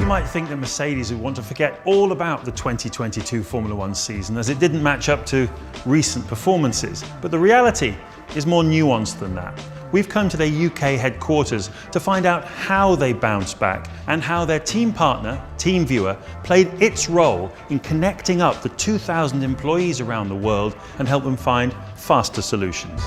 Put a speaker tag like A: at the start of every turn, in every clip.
A: might think that Mercedes would want to forget all about the 2022 Formula One season as it didn't match up to recent performances. But the reality is more nuanced than that. We've come to their UK headquarters to find out how they bounced back and how their team partner, TeamViewer, played its role in connecting up the 2,000 employees around the world and help them find faster solutions.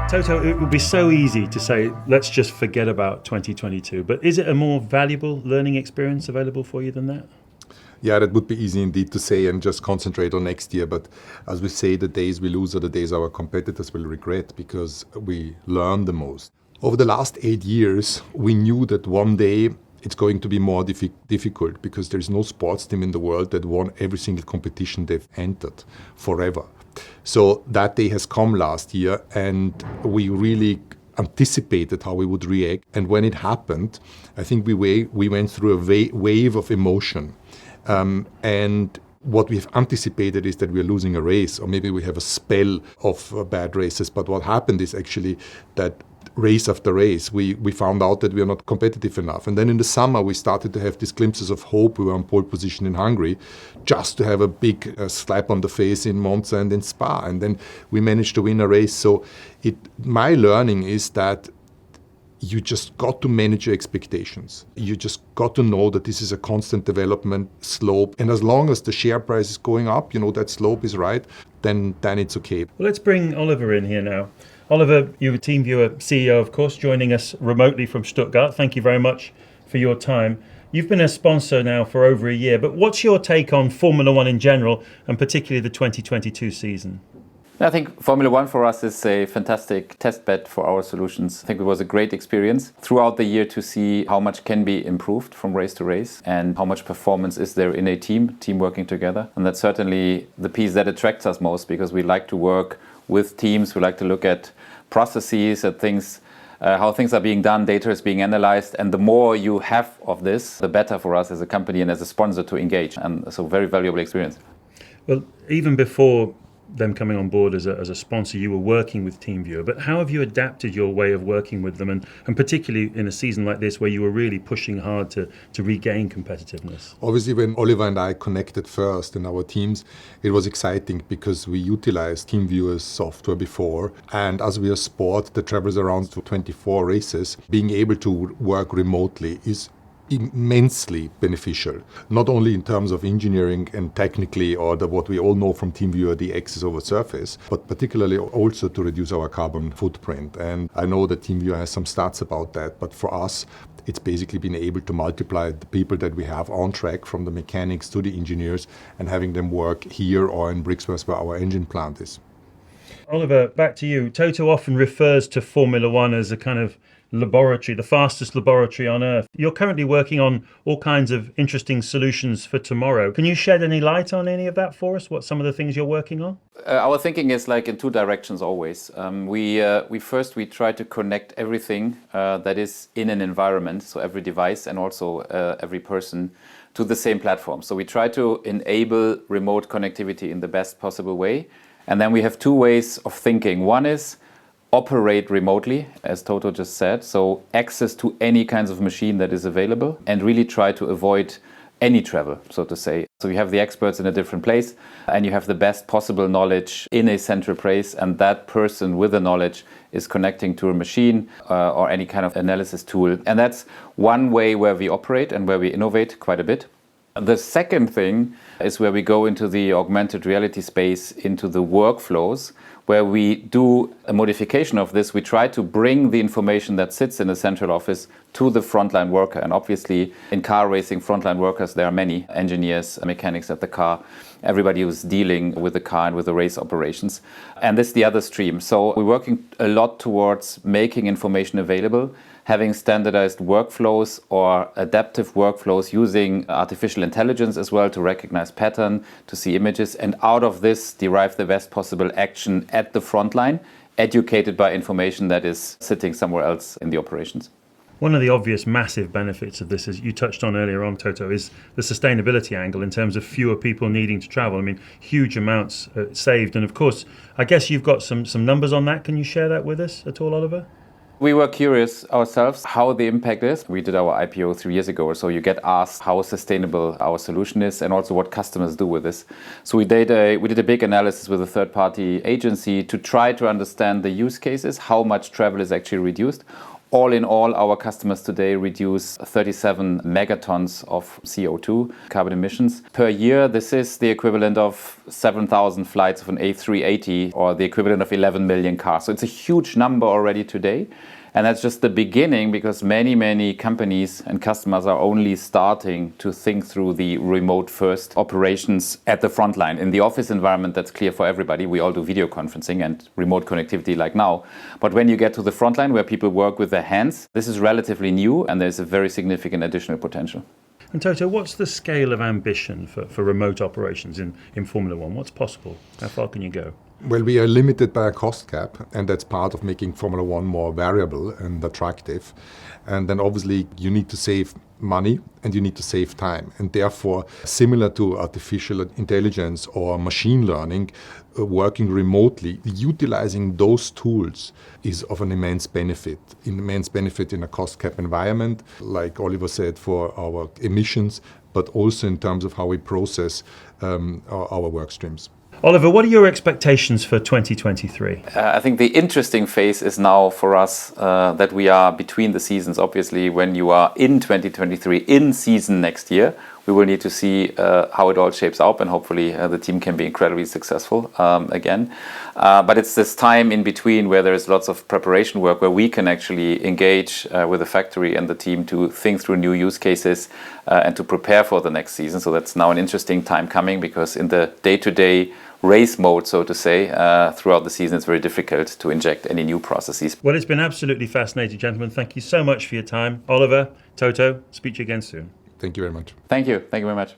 A: Toto, it would be so easy to say, let's just forget about 2022, but is it a more valuable learning experience available for you than that?
B: Yeah, that would be easy indeed to say and just concentrate on next year. But as we say, the days we lose are the days our competitors will regret because we learn the most. Over the last 8 years, we knew that one day it's going to be more difficult because there's no sports team in the world that won every single competition they've entered forever. So that day has come last year, and we really anticipated how we would react. And when it happened, I think we went through a wave of emotion. And what we've anticipated is that we're losing a race, or maybe we have a spell of bad races. But what happened is actually that race after race, we found out that we are not competitive enough. And then in the summer, we started to have these glimpses of hope. We were on pole position in Hungary, just to have a big slap on the face in Monza and in Spa. And then we managed to win a race. So my learning is that you just got to manage your expectations. You just got to know that this is a constant development slope. And as long as the share price is going up, that slope is right, then it's okay.
A: Well, let's bring Oliver in here now. Oliver, you're a TeamViewer CEO, of course, joining us remotely from Stuttgart. Thank you very much for your time. You've been a sponsor now for over a year, but what's your take on Formula One in general, and particularly the 2022 season?
C: I think Formula One for us is a fantastic test bed for our solutions. I think it was a great experience throughout the year to see how much can be improved from race to race and how much performance is there in a team working together. And that's certainly the piece that attracts us most, because we like to work with teams. We like to look at processes, at things, how things are being done, data is being analyzed. And the more you have of this, the better for us as a company and as a sponsor to engage. And so very valuable experience.
A: Well, even before them coming on board as a sponsor, you were working with TeamViewer, but how have you adapted your way of working with them, and particularly in a season like this where you were really pushing hard to regain competitiveness?
B: Obviously, when Oliver and I connected first in our teams, it was exciting because we utilized TeamViewer's software before, and as we are a sport that travels around to 24 races, being able to work remotely is immensely beneficial, not only in terms of engineering and technically, or what we all know from TeamViewer, the axis over surface, but particularly also to reduce our carbon footprint. And I know that TeamViewer has some stats about that, but for us, it's basically been able to multiply the people that we have on track, from the mechanics to the engineers, and having them work here or in Brixworth where our engine plant is.
A: Oliver, back to you. Toto often refers to Formula One as a kind of laboratory, the fastest laboratory on earth. You're currently working on all kinds of interesting solutions for tomorrow. Can you shed any light on any of that for us? What some of the things you're working on?
C: Our thinking is like in two directions always. We try to connect everything that is in an environment, so every device and also every person, to the same platform. So we try to enable remote connectivity in the best possible way. And then we have two ways of thinking. One is operate remotely, as Toto just said, so access to any kinds of machine that is available, and really try to avoid any travel, so to say. So you have the experts in a different place, and you have the best possible knowledge in a central place, and that person with the knowledge is connecting to a machine or any kind of analysis tool. And that's one way where we operate and where we innovate quite a bit. The second thing is where we go into the augmented reality space, into the workflows, where we do a modification of this. We try to bring the information that sits in the central office to the frontline worker. And obviously, in car racing, frontline workers, there are many engineers, mechanics at the car, everybody who's dealing with the car and with the race operations. And this is the other stream. So we're working a lot towards making information available, having standardized workflows or adaptive workflows using artificial intelligence as well to recognize pattern, to see images, and out of this derive the best possible action at the front line, educated by information that is sitting somewhere else in the operations.
A: One of the obvious massive benefits of this, as you touched on earlier on, Toto, is the sustainability angle in terms of fewer people needing to travel. I mean, huge amounts saved. And of course, I guess you've got some numbers on that. Can you share that with us at all, Oliver?
C: We were curious ourselves how the impact is. We did our IPO 3 years ago or so. You get asked how sustainable our solution is and also what customers do with this. So we did a big analysis with a third-party agency to try to understand the use cases, how much travel is actually reduced. All in all, our customers today reduce 37 megatons of CO2, carbon emissions, per year. This is the equivalent of 7,000 flights of an A380 or the equivalent of 11 million cars. So it's a huge number already today. And that's just the beginning, because many companies and customers are only starting to think through the remote first operations at the front line. In the office environment, that's clear for everybody. We all do video conferencing and remote connectivity like now. But when you get to the front line where people work with their hands, this is relatively new and there's a very significant additional potential.
A: And Toto, what's the scale of ambition for remote operations in Formula One? What's possible? How far can you go?
B: Well, we are limited by a cost cap, and that's part of making Formula One more variable and attractive. And then obviously you need to save money and you need to save time. And therefore, similar to artificial intelligence or machine learning, working remotely, utilizing those tools is of an immense benefit in a cost cap environment, like Oliver said, for our emissions, but also in terms of how we process our work streams.
A: Oliver, what are your expectations for 2023?
C: I think the interesting phase is now for us that we are between the seasons. Obviously, when you are in 2023, in season next year, we will need to see how it all shapes up, and hopefully the team can be incredibly successful again. But it's this time in between where there is lots of preparation work, where we can actually engage with the factory and the team to think through new use cases and to prepare for the next season. So that's now an interesting time coming, because in the day-to-day race mode, so to say, throughout the season, it's very difficult to inject any new processes.
A: Well, it's been absolutely fascinating, gentlemen. Thank you so much for your time. Oliver, Toto, speak to you again soon.
B: Thank you very much.
C: Thank you. Thank you very much.